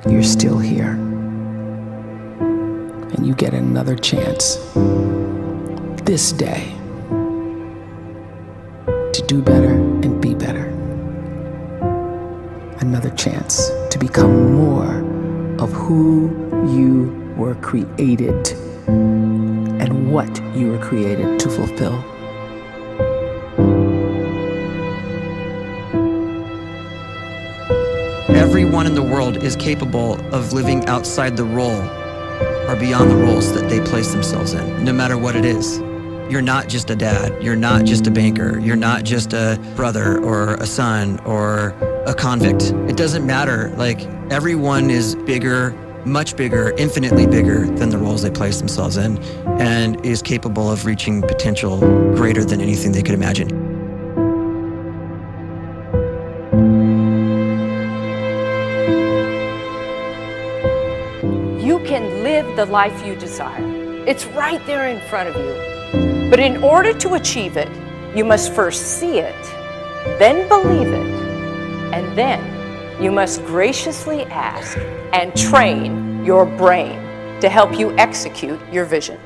you're still here. And you get another chance this day to do better and be better. Another chance to become more of who you were created and what you were created to fulfill. Everyone in the world is capable of living outside the role or beyond the roles that they place themselves in, no matter what it is. You're not just a dad, you're not just a banker, you're not just a brother or a son or a convict. It doesn't matter. Like, everyone is bigger, much bigger, infinitely bigger than the roles they place themselves in, and is capable of reaching potential greater than anything they could imagine. You can live the life you desire. It's right there in front of you. But in order to achieve it, you must first see it, then believe it, and then you must graciously ask and train your brain to help you execute your vision.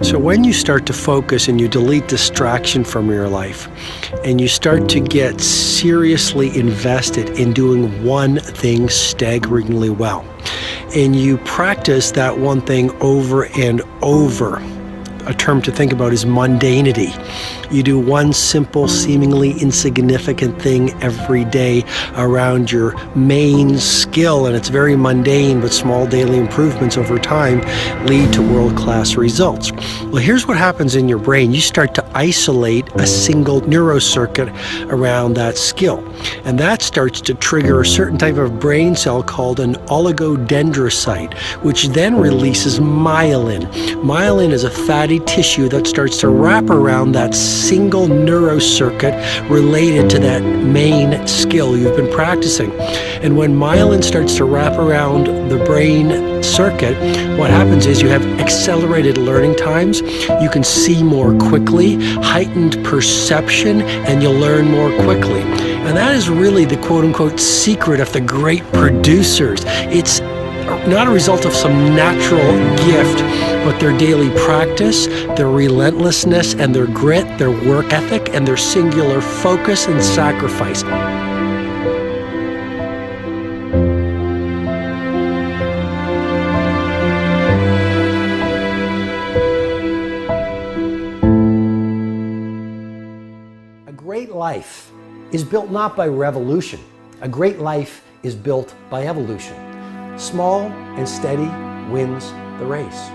So when you start to focus and you delete distraction from your life, and you start to get seriously invested in doing one thing staggeringly well, and you practice that one thing over and over, a term to think about is mundanity. You do one simple, seemingly insignificant thing every day around your main skill, and it's very mundane, but small daily improvements over time lead to world-class results. Well, here's what happens in your brain. You start to isolate a single neurocircuit around that skill, and that starts to trigger a certain type of brain cell called an oligodendrocyte, which then releases myelin. Myelin is a fatty tissue that starts to wrap around that single neurocircuit related to that main skill you've been practicing. And when myelin starts to wrap around the brain circuit, what happens is you have accelerated learning times, you can see more quickly, heightened perception, and you'll learn more quickly. And that is really the quote-unquote secret of the great producers. It's not a result of some natural gift, but their daily practice, their relentlessness and their grit, their work ethic, and their singular focus and sacrifice. A great life is built not by revolution. A great life is built by evolution. Small and steady wins the race.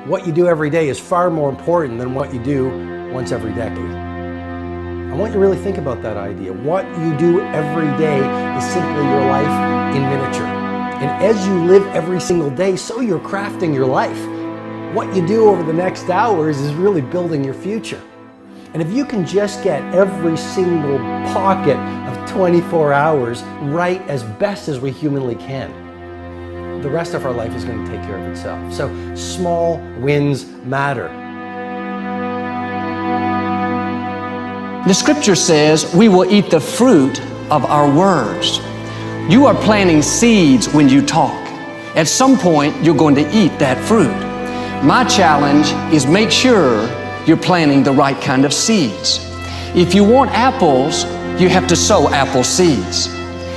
What you do every day is far more important than what you do once every decade. I want you to really think about that idea. What you do every day is simply your life in miniature. And as you live every single day, so you're crafting your life. What you do over the next hours is really building your future. And if you can just get every single pocket of 24 hours right as best as we humanly can, the rest of our life is going to take care of itself. So small wins matter. The scripture says we will eat the fruit of our words. You are planting seeds when you talk. At some point, you're going to eat that fruit. My challenge is make sure you're planting the right kind of seeds. If you want apples, you have to sow apple seeds.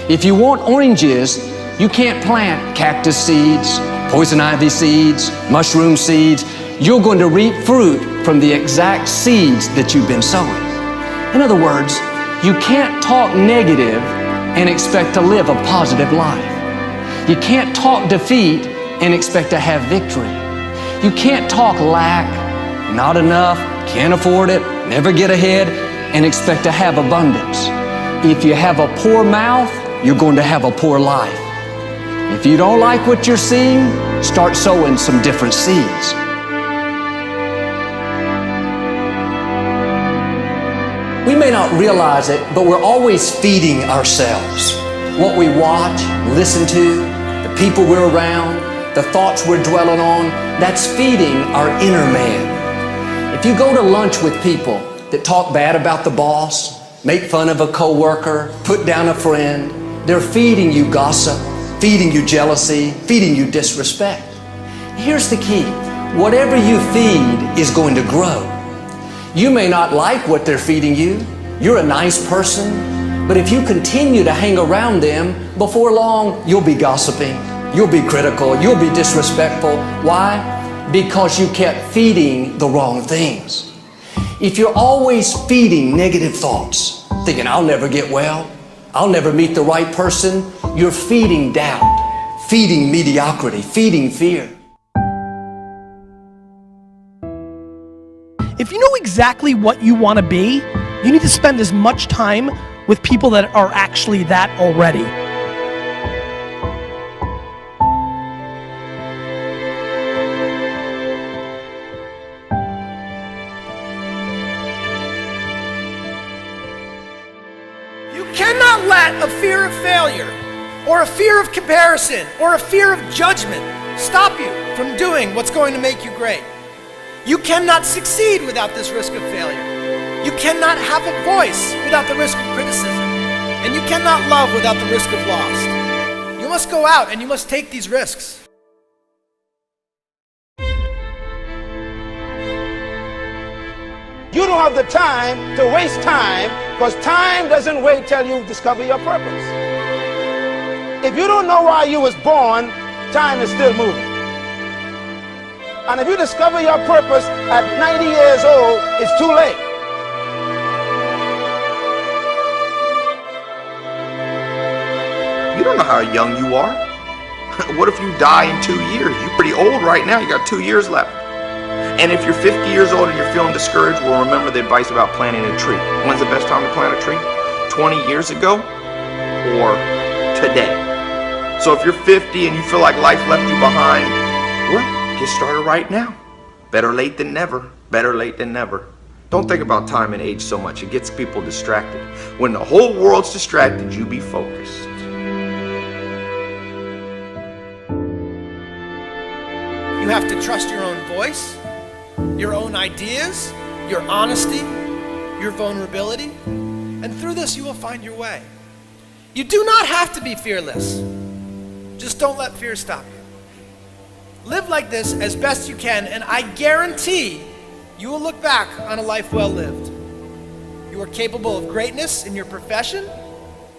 If you want oranges, you can't plant cactus seeds, poison ivy seeds, mushroom seeds. You're going to reap fruit from the exact seeds that you've been sowing. In other words, you can't talk negative and expect to live a positive life. You can't talk defeat and expect to have victory. You can't talk lack, not enough, can't afford it, never get ahead, and expect to have abundance. If you have a poor mouth, you're going to have a poor life. If you don't like what you're seeing, start sowing some different seeds. We may not realize it, but we're always feeding ourselves. What we watch, listen to, the people we're around, the thoughts we're dwelling on, that's feeding our inner man. If you go to lunch with people that talk bad about the boss, make fun of a coworker, put down a friend. They're feeding you gossip, feeding you jealousy, feeding you disrespect. Here's the key. Whatever you feed is going to grow. You may not like what they're feeding you. You're a nice person, but if you continue to hang around them, before long, you'll be gossiping, you'll be critical, you'll be disrespectful. Why? Because you kept feeding the wrong things. If you're always feeding negative thoughts, thinking, I'll never get well, I'll never meet the right person, you're feeding doubt, feeding mediocrity, feeding fear. If you know exactly what you want to be, you need to spend as much time with people that are actually that already. You cannot let a fear of failure, or a fear of comparison, or a fear of judgment stop you from doing what's going to make you great. You cannot succeed without this risk of failure. You cannot have a voice without the risk of criticism. And you cannot love without the risk of loss. You must go out and you must take these risks. You don't have the time to waste time, because time doesn't wait till you discover your purpose. If you don't know why you was born, time is still moving. And if you discover your purpose at 90 years old, it's too late. You don't know how young you are. What if you die in 2 years? You're pretty old right now. You got 2 years left. And if you're 50 years old and you're feeling discouraged, well, remember the advice about planting a tree. When's the best time to plant a tree? 20 years ago or today? So if you're 50 and you feel like life left you behind, well, get started right now. Better late than never. Better late than never. Don't think about time and age so much. It gets people distracted. When the whole world's distracted, you be focused. You have to trust your own voice, your own ideas, your honesty, your vulnerability, and through this you will find your way. You do not have to be fearless. Just don't let fear stop you. Live like this as best you can, and I guarantee you will look back on a life well lived. You are capable of greatness in your profession,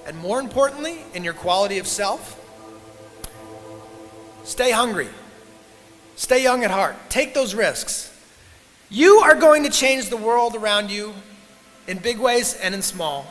and more importantly, in your quality of self. Stay hungry. Stay young at heart. Take those risks. You are going to change the world around you in big ways and in small.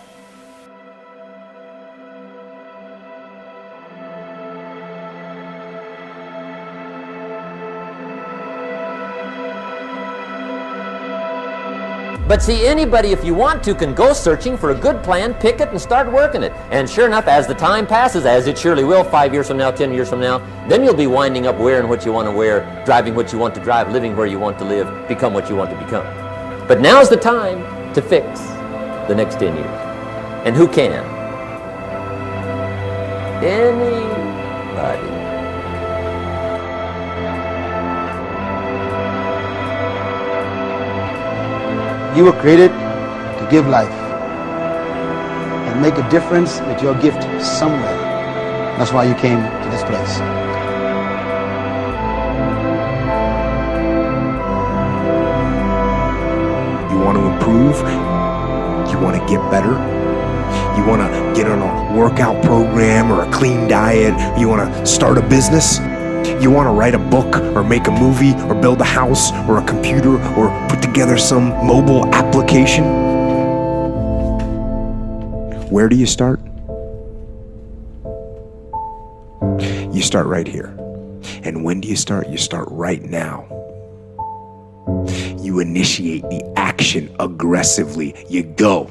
But see, anybody, if you want to, can go searching for a good plan, pick it, and start working it. And sure enough, as the time passes, as it surely will 5 years from now, 10 years from now, then you'll be winding up wearing what you want to wear, driving what you want to drive, living where you want to live, become what you want to become. But now's the time to fix the next 10 years. And who can? Anybody. You were created to give life and make a difference with your gift somewhere. That's why you came to this place. You want to improve? You want to get better? You want to get on a workout program or a clean diet? You want to start a business? You want to write a book or make a movie or build a house or a computer or put together some mobile application? Where do you start? You start right here. And when do you start? You start right now. You initiate the action aggressively. You go.